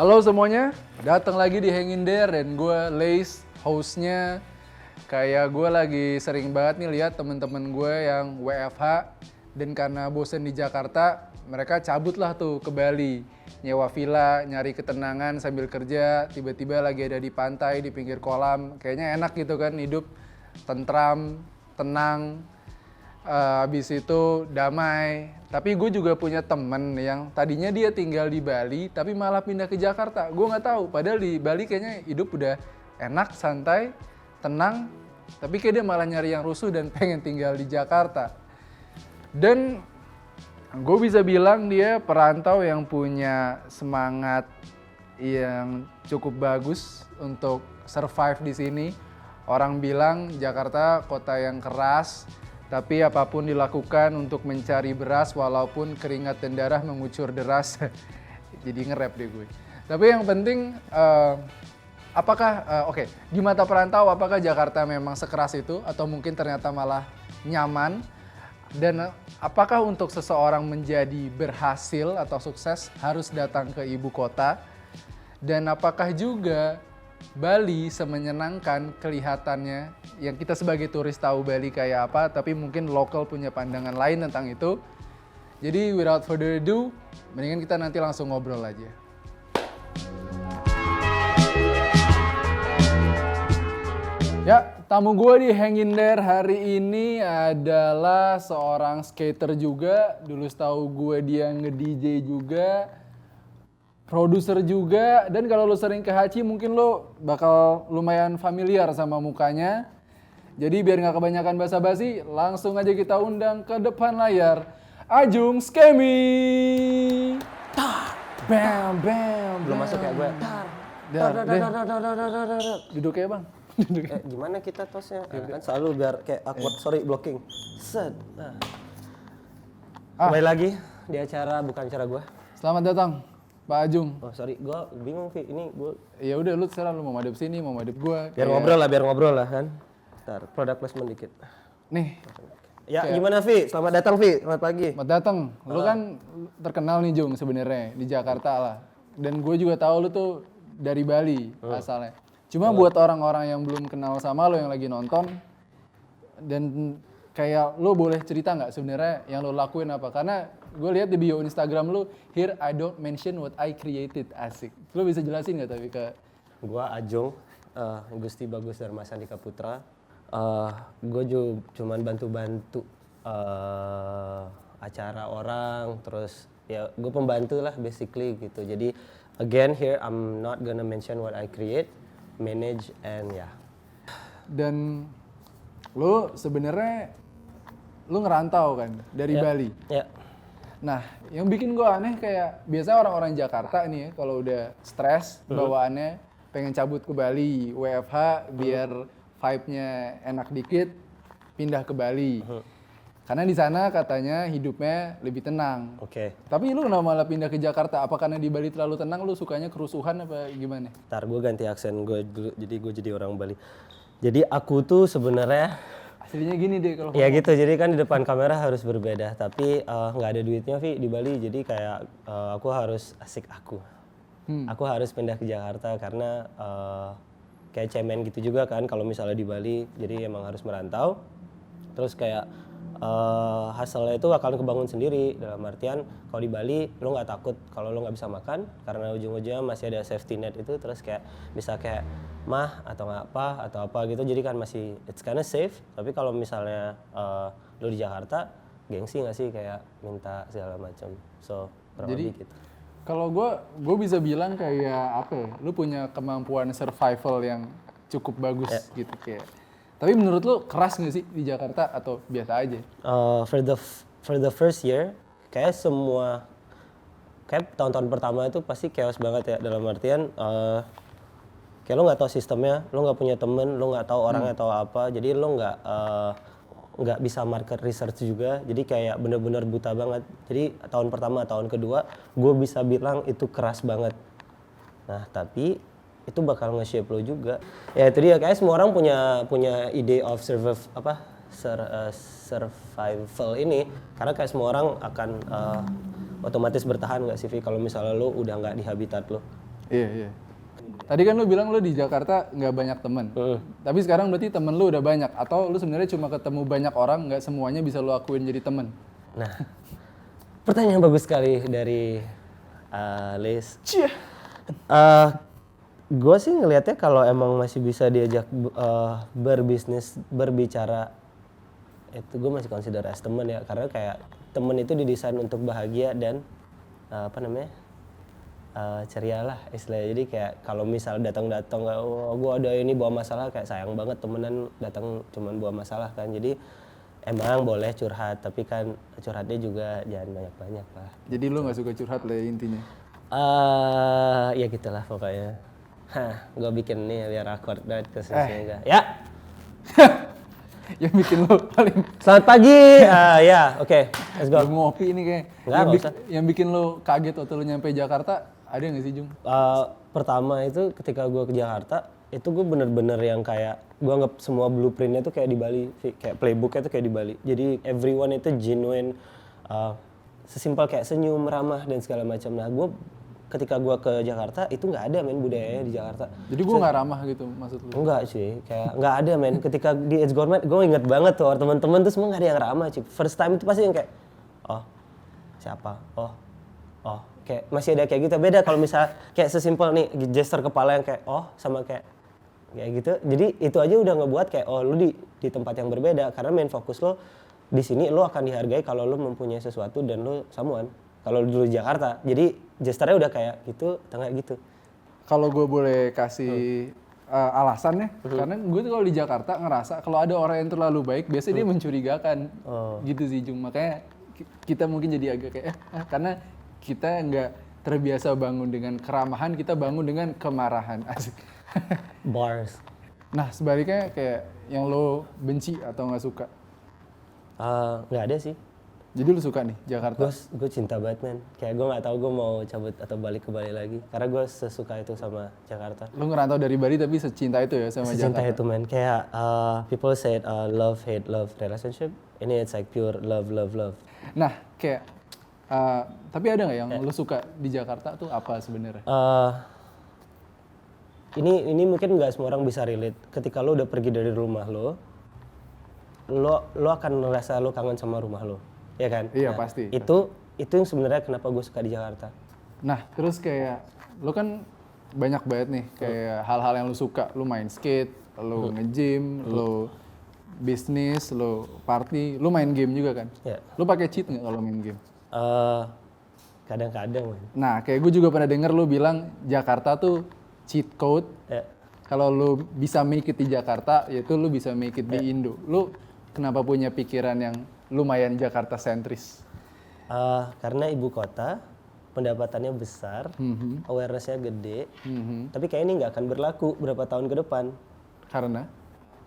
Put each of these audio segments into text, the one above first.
Halo semuanya, datang lagi di Hang In There dan gue Lace, hostnya. Kayak gue lagi sering banget nih lihat temen-temen gue yang WFH dan karena bosen di Jakarta, mereka cabut lah tuh ke Bali, nyewa villa, nyari ketenangan sambil kerja, tiba-tiba lagi ada di pantai, di pinggir kolam, kayaknya enak gitu kan hidup tentram, tenang. Habis itu damai. Tapi gue juga punya temen yang tadinya dia tinggal di Bali tapi malah pindah ke Jakarta. Gue nggak tahu. Padahal di Bali kayaknya hidup udah enak, santai, tenang. Tapi kayak dia malah nyari yang rusuh dan pengen tinggal di Jakarta. Dan gue bisa bilang dia perantau yang punya semangat yang cukup bagus untuk survive di sini. Orang bilang Jakarta kota yang keras, tapi apapun dilakukan untuk mencari beras walaupun keringat dan darah mengucur deras. Jadi nge-rap deh gue. Tapi yang penting, di mata perantau apakah Jakarta memang sekeras itu atau mungkin ternyata malah nyaman? Dan apakah untuk seseorang menjadi berhasil atau sukses harus datang ke ibu kota? Dan apakah juga Bali semenyenangkan kelihatannya, yang kita sebagai turis tahu Bali kayak apa, tapi mungkin lokal punya pandangan lain tentang itu. Jadi without further ado, mendingan kita nanti langsung ngobrol aja. Ya, tamu gue di Hang In There hari ini adalah seorang skater juga. Dulu setahu gue dia nge-DJ juga, produser juga, dan kalau lo sering ke Hachi mungkin lo bakal lumayan familiar sama mukanya. Jadi biar nggak kebanyakan basa-basi, langsung aja kita undang ke depan layar Ajung Skemi. Bam, bam, Belum masuk ya gue. Duduk ya bang. Gimana kita tosnya? Kan selalu biar kayak awkward, sorry blocking. Set. Kembali lagi di acara bukan acara gue. Selamat datang Pak Ajung. Oh sorry, gue bingung Vi. Ini gue. Ya udah lu terserah, lu mau madep sini, mau madep gue. Biar ngobrol lah kan. Ntar product placement dikit. Nih. Ya gimana Vi? Selamat datang Vi. Selamat pagi. Selamat datang. Lu kan terkenal nih Jung sebenarnya di Jakarta lah. Dan gue juga tahu lu tuh dari Bali asalnya. Cuma buat orang-orang yang belum kenal sama lu yang lagi nonton, dan kayak lu boleh cerita nggak sebenarnya yang lu lakuin apa? Karena gue lihat di bio Instagram lu, here I don't mention what I created, asik. Lu bisa jelasin nggak tapi ke? Gua Ajung, Gusti Bagus Dharma Sandika Putra. Gue cuman bantu-bantu acara orang, terus ya gue pembantu lah basically gitu. Jadi again here I'm not gonna mention what I create, manage and ya. Dan lu sebenarnya lu ngerantau kan dari Bali. Ya. Nah, yang bikin gue aneh kayak biasa orang-orang Jakarta nih ya kalau udah stres bawaannya pengen cabut ke Bali, WFH biar vibe-nya enak dikit, pindah ke Bali. Karena di sana katanya hidupnya lebih tenang. Oke. Tapi lu kenapa malah pindah ke Jakarta? Apa karena di Bali terlalu tenang, lu sukanya kerusuhan apa gimana? Ntar gue ganti aksen gue dulu, jadi gue jadi orang Bali. Jadi aku tuh sebenarnya Aslinya gini deh kalau ya gitu, jadi kan di depan kamera harus berbeda, tapi nggak ada duitnya Vi di Bali, jadi kayak aku harus asik aku. Aku harus pindah ke Jakarta karena kayak cemen gitu juga kan kalau misalnya di Bali, jadi emang harus merantau. Terus kayak hasilnya itu akan kebangun sendiri, dalam artian kalau di Bali lo nggak takut kalau lo nggak bisa makan karena ujung-ujungnya masih ada safety net itu, terus kayak bisa kayak mah atau nggak apa gitu, jadi kan masih it's kinda safe. Tapi kalau misalnya lo di Jakarta gengsi nggak sih kayak minta segala macam, so kurang Jadi, lebih gitu. kalau gue bisa bilang kayak apa ya, lu punya kemampuan survival yang cukup bagus gitu kayak. Tapi menurut lu keras nggak sih di Jakarta atau biasa aja? For the first year kayak semua kayak tahun-tahun pertama itu pasti chaos banget ya, dalam artian kayak lo nggak tahu sistemnya, lo nggak punya temen, lo nggak tahu orangnya tahu apa, jadi lo nggak bisa market research juga, jadi kayak bener-bener buta banget. Jadi tahun pertama, tahun kedua gue bisa bilang itu keras banget. Nah tapi itu bakal nge-shape lo juga. Ya itu dia, kayak semua orang punya ide of survival ini, karena kayak semua orang akan otomatis bertahan nggak sih Vi kalau misalnya lo udah nggak di habitat lo. Iya, iya. Tadi kan lu bilang lu di Jakarta nggak banyak temen. Tapi sekarang berarti temen lu udah banyak. Atau lu sebenarnya cuma ketemu banyak orang, nggak semuanya bisa lu akuin jadi temen? Nah, pertanyaan bagus sekali dari Liz. Gue sih ngelihatnya kalau emang masih bisa diajak berbisnis, berbicara, itu gue masih consider as temen ya. Karena kayak temen itu didesain untuk bahagia dan ceria lah istilahnya. Jadi kayak kalau misal datang-datang, oh, gue ada ini bawa masalah, kayak sayang banget temenan datang cuman bawa masalah kan. Jadi emang boleh curhat, tapi kan curhatnya juga jangan banyak-banyak lah. Jadi lu nggak suka curhat lah ya intinya? Ya gitulah pokoknya. Gue bikin nih biar awkward banget khususnya enggak. Ya. Yang bikin lu paling Selamat pagi. Ya, oke. Let's go. lu ngopi ini kayak Nggak usah. yang bikin lu kaget waktu lu nyampe Jakarta, ada nggak sih Jung? Pertama itu ketika gue ke Jakarta, itu gue bener-bener yang kayak gue anggap semua blueprintnya tuh kayak di Bali, kayak playbooknya tuh kayak di Bali. Jadi everyone itu genuine, sesimpel kayak senyum, ramah dan segala macam. Nah gue ketika gue ke Jakarta itu nggak ada men budayanya di Jakarta. Jadi gue nggak ramah gitu maksud lu? Enggak sih, kayak nggak ada men. Ketika di It's Gourmet, gue inget banget tuh teman-teman tuh semua nggak ada yang ramah cuy. First time itu pasti yang kayak, oh siapa, oh kayak masih ada kayak gitu. Beda kalau misal kayak sesimpel nih gesture kepala yang kayak oh sama kayak gitu. Jadi itu aja udah ngebuat kayak oh lu di tempat yang berbeda karena main fokus lo di sini lo akan dihargai kalau lo mempunyai sesuatu dan lo samuan. Kalau dulu di Jakarta, jadi gesturnya udah kayak gitu, tengah gitu. Kalau gue boleh kasih alasan ya, karena gue tuh kalau di Jakarta ngerasa kalau ada orang yang terlalu baik, biasanya dia mencurigakan, gitu sih Jung. Makanya kita mungkin jadi agak kayak, karena kita nggak terbiasa bangun dengan keramahan, kita bangun dengan kemarahan. Asik. Bars. Nah sebaliknya kayak yang lo benci atau nggak suka? Nggak ada sih. Jadi lu suka nih Jakarta? Gue cinta banget men. Kayak gue nggak tahu gue mau cabut atau balik ke Bali lagi. Karena gue sesuka itu sama Jakarta. Lu ngerantau dari Bali tapi secinta itu ya sama Secinta Jakarta? itu men. Kayak people said love, hate, love relationship. Ini it's like pure love. Nah kayak, tapi ada nggak yang lu suka di Jakarta tuh apa sebenarnya? Ini mungkin nggak semua orang bisa relate. Ketika lo udah pergi dari rumah lo akan ngerasa lo kangen sama rumah lo. Ya kan? Iya pasti. Itu yang sebenarnya kenapa gue suka di Jakarta. Nah terus kayak lu kan banyak banget nih kayak hal-hal yang lu suka. Lu main skate, lu nge-gym, lu bisnis, lu party, lu main game juga kan? Ya. Lu pakai cheat nggak kalau main game? Kadang-kadang man. Nah kayak gue juga pernah denger lu bilang Jakarta tuh cheat code. Ya. Kalau lu bisa make it di Jakarta, yaitu lu bisa make it di Indo. Lu kenapa punya pikiran yang lumayan Jakarta sentris? Karena ibu kota, pendapatannya besar, awareness-nya gede, tapi kayak ini nggak akan berlaku berapa tahun ke depan. Karena?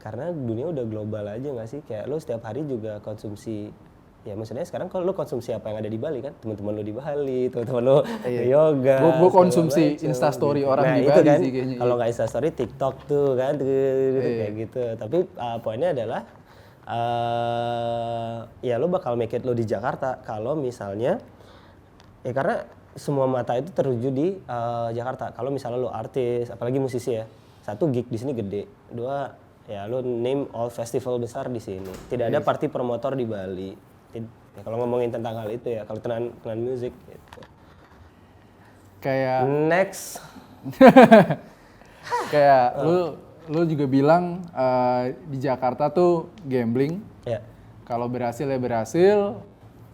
Karena dunia udah global aja nggak sih? Kayak lo setiap hari juga konsumsi, ya maksudnya sekarang kalau lo konsumsi apa yang ada di Bali kan, teman-teman lo di Bali, teman-teman lo yoga. Gue konsumsi instastory orang nah, di itu Bali kan, sih kayaknya. kalau nggak instastory TikTok tuh kan, kayak gitu. Tapi poinnya adalah ya lo bakal make it lo di Jakarta kalau misalnya ya karena semua mata itu tertuju di Jakarta. Kalau misalnya lo artis, apalagi musisi ya, satu gig di sini gede, dua ya lo name all festival besar di sini. Tidak ada party promotor di Bali. Ya, kalau ngomongin tentang hal itu ya, kalau tenan musik gitu. Kayak Next. kayak lu juga bilang di Jakarta tuh gambling. Ya. Kalau berhasil ya berhasil,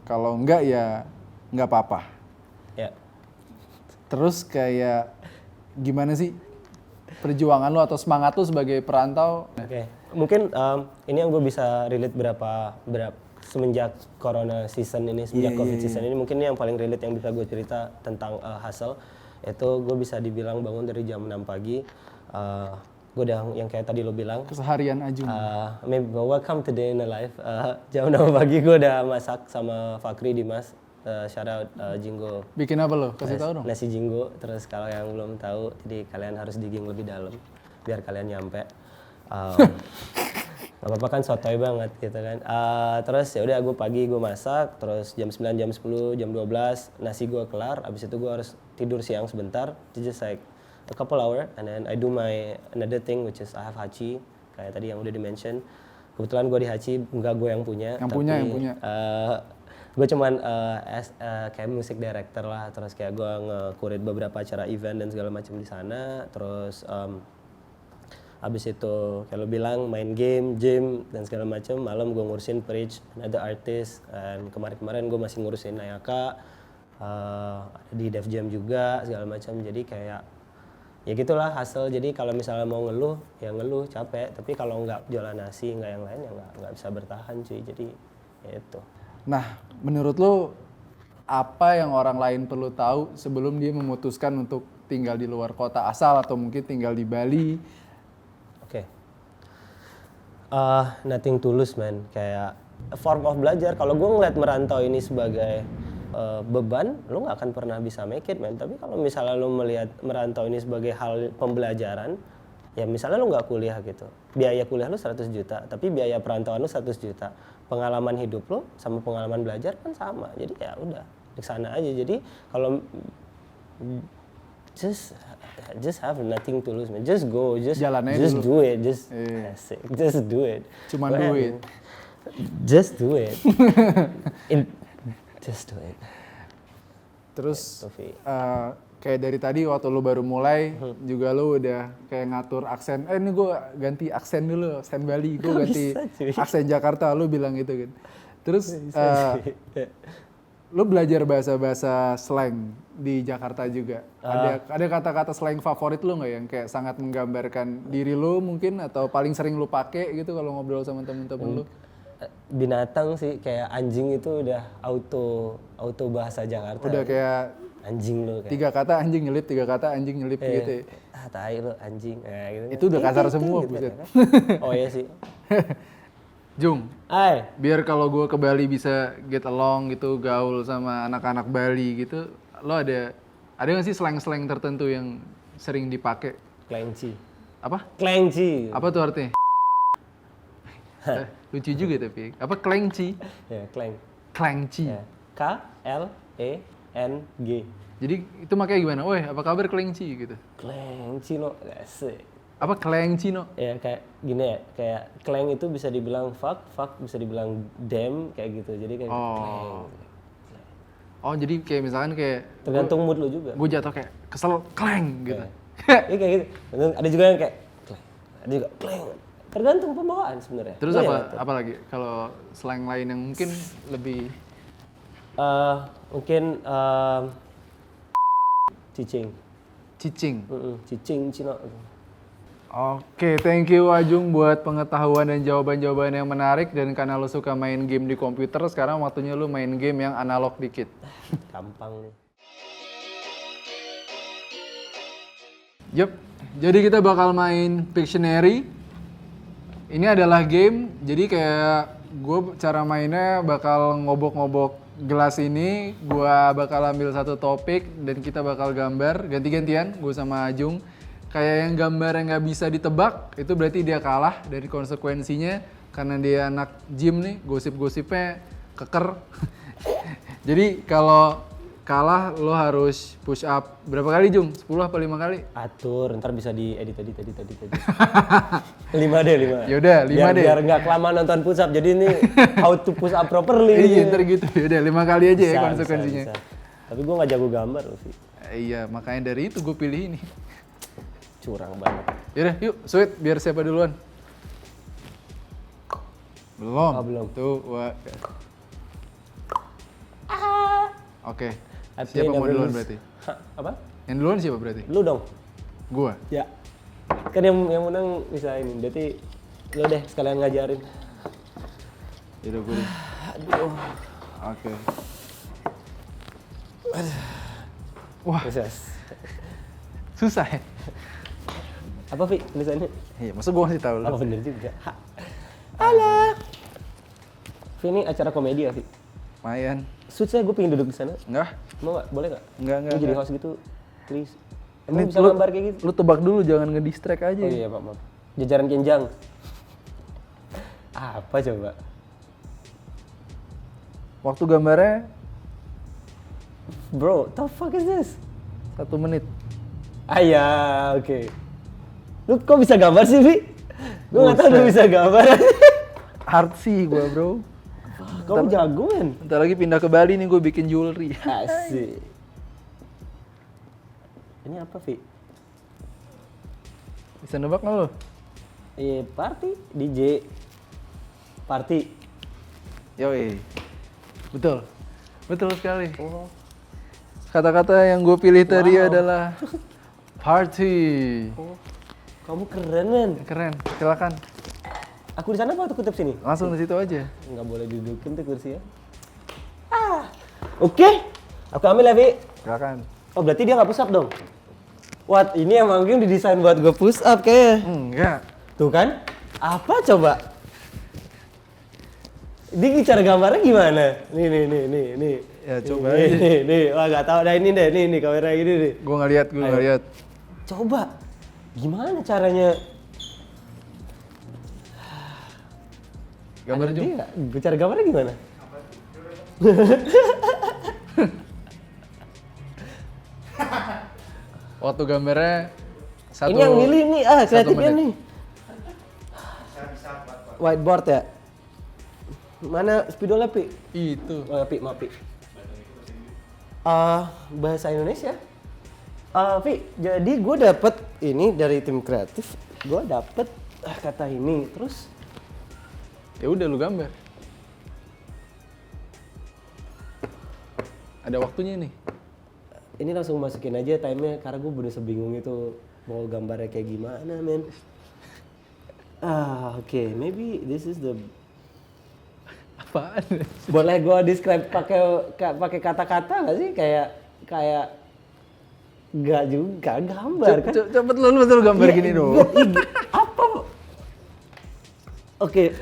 kalau enggak ya enggak apa-apa. Ya. Terus kayak gimana sih perjuangan lu atau semangat lu sebagai perantau? Oke. Mungkin ini yang gue bisa relate berapa semenjak corona season ini, semenjak covid season ini, mungkin ini yang paling relate yang bisa gue cerita tentang hustle. Itu gue bisa dibilang bangun dari jam 6 pagi. Gue udah yang kayak tadi lo bilang. Keseharian Ajung. Maybe welcome to day in the life. Jam 6 pagi gue udah masak sama Fakri Dimas. Shout out Jinggo. Bikin apa lo? Kasih tahu dong. Nasi Jinggo. Terus kalau yang belum tahu, jadi kalian harus digging lebih dalam biar kalian nyampe. Gak apa-apa kan sotoy banget gitu kan. Terus ya udah gue pagi gue masak, terus jam 9, jam 10, jam 12 nasi gue kelar, abis itu gue harus tidur siang sebentar, just like a couple hour and then I do my another thing which is I have Hachi kayak tadi yang udah di-mention. Kebetulan gue di Hachi enggak gue yang punya. Yang punya. Gue cuman kayak music director lah, terus kayak gue nge-curate beberapa acara event dan segala macam di sana. Terus abis itu kayak lo bilang main game, gym dan segala macam. Malam gue ngurusin Preach, another artist. Dan kemarin-kemarin gue masih ngurusin Nayaka, di Def Jam juga segala macam. Jadi kayak ya gitulah hasil. Jadi kalau misalnya mau ngeluh ya ngeluh capek, tapi kalau nggak jualan nasi nggak yang lain ya nggak bisa bertahan cuy. Jadi ya itu. Nah, menurut lo apa yang orang lain perlu tahu sebelum dia memutuskan untuk tinggal di luar kota asal atau mungkin tinggal di Bali? Oke. Nothing tulus man, kayak a form of belajar. Kalau gue ngeliat merantau ini sebagai beban, lo nggak akan pernah bisa make it man. Tapi kalau misalnya lo melihat merantau ini sebagai hal pembelajaran, ya misalnya lo nggak kuliah gitu, biaya kuliah lo 100 juta, tapi biaya perantauan lo 100 juta. Pengalaman hidup lo sama pengalaman belajar kan sama, jadi ya udah di sana aja. Jadi kalau just have nothing to lose man, just go, just do it, just do it. Cuma do it. Just do it. Just do it. Terus kayak dari tadi waktu lu baru mulai juga lu udah kayak ngatur aksen. Ini gue ganti aksen dulu, aksen Bali. Gue ganti aksen Jakarta. Lu bilang gitu kan. Terus lu belajar bahasa-bahasa slang di Jakarta juga. Ada kata-kata slang favorit lu nggak yang kayak sangat menggambarkan diri lu mungkin atau paling sering lu pakai gitu kalau ngobrol sama temen-temen lu? Binatang sih, kayak anjing itu udah auto bahasa Jakarta. Udah kayak anjing lu kayak. 3 kata anjing nyelip, 3 kata anjing nyelip gitu. Tai lu anjing. Nah, gitu. Itu udah kasar semua gitu, buset. Kan? Oh iya sih. Jung, biar kalau gue ke Bali bisa get along gitu, gaul sama anak-anak Bali gitu, lo ada nggak sih slang-slang tertentu yang sering dipakai? Klengci. Apa? Klengci. Apa tuh artinya? Lucu juga tapi. Apa klengci? Ya, kleng. Klengci. Ya. K-L-E-N-G. Jadi itu makanya gimana? Weh, apa kabar klengci gitu? Klengci no, asik. Apa klengci no? Ya kayak gini ya, kayak kleng itu bisa dibilang fuck bisa dibilang damn kayak gitu. Jadi kayak kleng. Oh, jadi kayak misalkan kayak tergantung mood lu juga. Gue jatuh kayak kesel kleng gitu. Iya kayak gitu. Ada juga yang kayak kleng. Ada juga kleng. Tergantung pembawaan sebenarnya. Terus apa lagi? Kalau slang lain yang mungkin lebih mungkin cicing. Cicing. Cicing Cina. Oke, thank you Ajung buat pengetahuan dan jawaban-jawaban yang menarik. Dan karena lo suka main game di komputer, sekarang waktunya lo main game yang analog dikit. Gampang nih. Yup, jadi kita bakal main Pictionary. Ini adalah game, jadi kayak gue cara mainnya bakal ngobok-ngobok gelas ini. Gue bakal ambil satu topik dan kita bakal gambar ganti-gantian, gue sama Ajung. Kayak yang gambar yang nggak bisa ditebak, itu berarti dia kalah dari konsekuensinya. Karena dia anak gym nih, gosip-gosipnya keker. Jadi kalau kalah lo harus push up berapa kali Jung? 10 apa 5 kali? Atur, ntar bisa diedit tadi. 5 deh. Yaudah 5 deh. Biar nggak kelamaan nonton push up, jadi ini how to push up properly. Iya ntar gitu, yaudah 5 kali aja bisa, ya konsekuensinya. Bisa. Tapi gue nggak jago gambar loh sih. Iya, makanya dari itu gue pilih ini. Curang banget. Yaudah yuk, sweet, biar siapa duluan? Belum. Oh, belum. Tuh, Oke. Siapa mau duluan berarti? Apa? Yang duluan siapa berarti? Lu dong. Gua. Ya. Kan yang menang bisa ini. Berarti lu deh sekalian ngajarin. Yaudah gue. Aduh. Oke. Wah. Susah ya? Apa Fi tulisannya? Iya, maksud gue ngasih tahu lu. Apa bener juga? Alah. Fi ini acara komedi ya Fi? Lumayan. Susah gue pengen duduk di sana. Enggak? Mau nggak? Boleh nggak? Enggak. Jadi host gitu, please. Ini bisa gambar kayak gitu? Lu tebak dulu, jangan ngedistract aja. Oh iya Pak, maaf. Jajaran Kenjang. Apa coba? Waktu gambarnya Bro, the fuck is this? 1 menit. Ya, oke. Lu kok bisa gambar sih, Vi? Gue nggak tahu lu bisa gambar. Artsy gue bro. Kamu jago kan? Bentar lagi pindah ke Bali nih gue bikin jewelry. Asik. Ini apa, Vi? Bisa nebak nggak lo? Party, DJ. Party. Yoi. Betul. Betul sekali. Kata-kata yang gue pilih tadi adalah party. Oh, kamu keren, men. Keren, silakan. Aku di sana apa kutip sini? Langsung di situ aja. Nggak boleh dudukin tuh kursi ya. Oke. Aku ambil ya, Vi. Silakan. Oh, berarti dia nggak push up dong? What, ini emang mungkin didesain buat gue push up kayaknya. Enggak. Tuh kan? Apa coba? Ini cara gambarnya gimana? Nih. Ya coba aja. Nih. Wah, nggak tahu. Nah, ini deh, nih kamera gini nih. Gue nggak lihat. Coba. Gimana caranya? Gambar Jung. Cara gambarnya gimana? Waktu gambarnya satu. Ini yang milih nih, kreatifnya menit. nih. Whiteboard ya? Mana spidolnya, Pi? Itu. Oh, Pi, maaf, Pi. Bahasa Indonesia? Pi, jadi gue dapet ini dari tim kreatif. Gue dapet kata ini, terus Ya udah lu gambar. Ada waktunya nih. ini langsung masukin aja time-nya karena gue bener sebingung itu mau gambarnya kayak gimana, men. Oke, maybe this is the. Apaan? Boleh gue describe pakai kata-kata nggak sih? Kayak nggak juga gambar kan? Cepet lu gambar Iya, gini dong. Apa? Oke.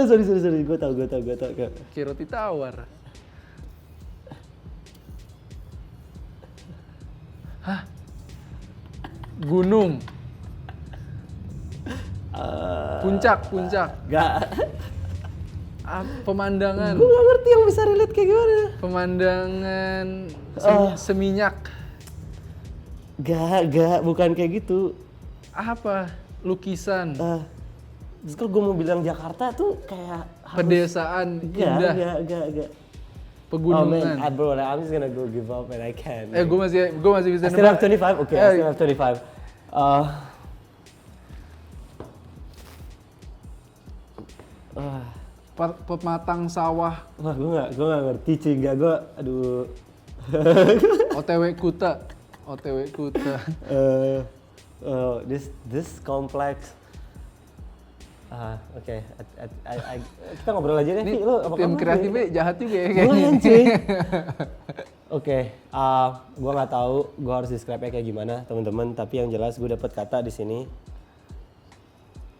Sorry. Gue tau. Kayak roti tawar. Hah? Gunung. Puncak. Gak. Pemandangan. Gue gak ngerti yang bisa relate kayak gimana. Pemandangan seminyak. Gak, bukan kayak gitu. Apa? Lukisan. Terus kalau gue mau bilang Jakarta tuh kayak Pedesaan indah. Gak. Pegunungan. Oh man, bro, I'm just gonna go give up and I can't. Gue masih bisa I still have 25? Okay, I still have 25. Pematang sawah. Wah, gue gak ngerti cuy, aduh. OTW Kuta. This complex. Oke. Kita ngobrol aja deh, Ini Lu apa tim kabar? kreatifnya jahat juga ya Lumayan kayaknya. cuy. Oke, gue nggak tahu gue harus describe-nya kayak gimana teman-teman. Tapi yang jelas gue dapat kata di sini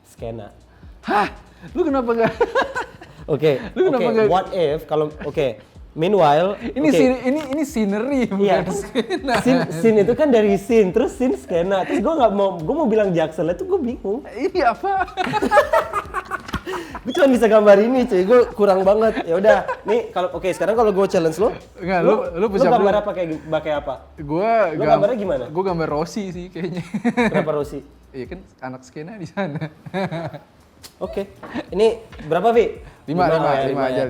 skena. Hah? Lu kenapa gak? Oke. Lu kenapa nggak- What if kalau meanwhile ini scenery iya, bukan skena. scene itu kan dari scene, terus scene skena. Terus gue mau bilang Jaksel itu gue bingung. Ini apa? Gue cuma bisa gambar ini cuy, gue kurang banget. Ya udah, nih sekarang kalau gue challenge lo, Enggak, lu push up gambar dulu. apa pakai apa? Gua Lu gambarnya gimana? Gue gambar Rossi sih kayaknya. Kenapa Rosi? Iya kan anak skena di sana. Oke. Ini berapa, Vi? 5 aja.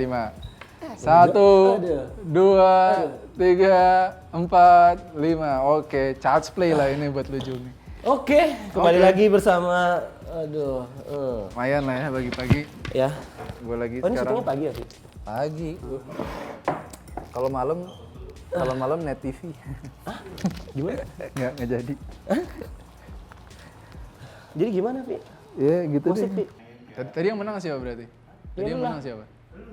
1, Aduh. 2, 3, 4, 5. Oke, child's play lah ini buat lu Jung. Oke, kembali lagi bersama Lumayan lah ya pagi-pagi. ya. Gue lagi Oh, ini sekarang syutingnya pagi ya, Vi? pagi. Kalau malam net TV. Gimana? Nggak jadi. Jadi gimana, Vi? Ya gitu Gosip, deh. Vi. Tadi yang menang siapa berarti? Tadi Ya, yang lu lah. menang siapa?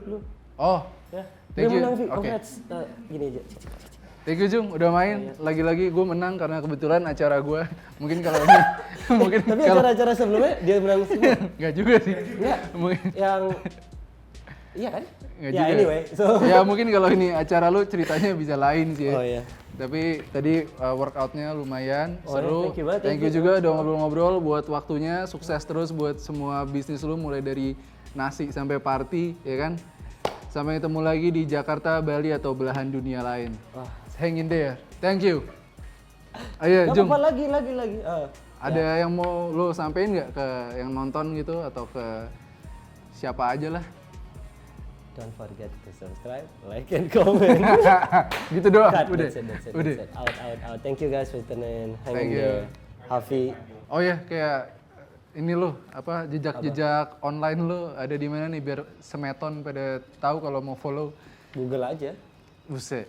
Lu. Oh, Ya. Thank Dia you. menang, Vi. Oke. Congrats. Gini aja. thank you Jung udah main. Lagi-lagi gue menang karena kebetulan acara gue. Mungkin kalau ini, mungkin Tapi kalau acara-acara sebelumnya dia menang semua. nggak juga sih. Enggak. Mungkin. Yang iya kan? Nggak Ya juga. anyway, so Ya mungkin kalau ini acara lu ceritanya bisa lain sih. Ya. Oh iya. Tapi tadi workoutnya lumayan Oh, seru. thank you banget, Thank you juga udah ngobrol-ngobrol buat waktunya. Sukses terus buat semua bisnis lu mulai dari nasi sampai party, ya kan? Sampai ketemu lagi di Jakarta, Bali atau belahan dunia lain. Wah. Hang in there. Thank you. Ayo, Gak Jung. apa-apa, lagi. Ada yang mau lo sampein nggak ke yang nonton gitu atau ke siapa aja lah? Don't forget to subscribe, like, and comment. Gitu doang. Cut, Udah. that's it. Udah. Out. Thank you guys for tuning in. Thank you. Hafi. Oh ya, kayak ini lo apa jejak-jejak online lo ada di mana nih biar semeton pada tahu kalau mau follow. Google aja. Buset.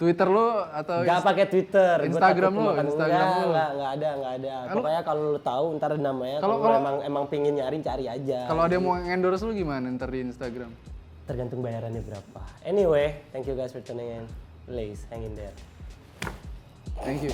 Twitter lo atau Gak pakai Twitter. Gua Instagram takut lo, kemakan. Instagram lo. Nggak ada. Pokoknya kalau lu tahu ntar namanya. Kalau emang pingin nyari cari aja. Kalau ada yang mau endorse lo gimana ntar di Instagram? Tergantung bayarannya berapa. Anyway, thank you guys for tuning in. Lace, hang in there. Thank you.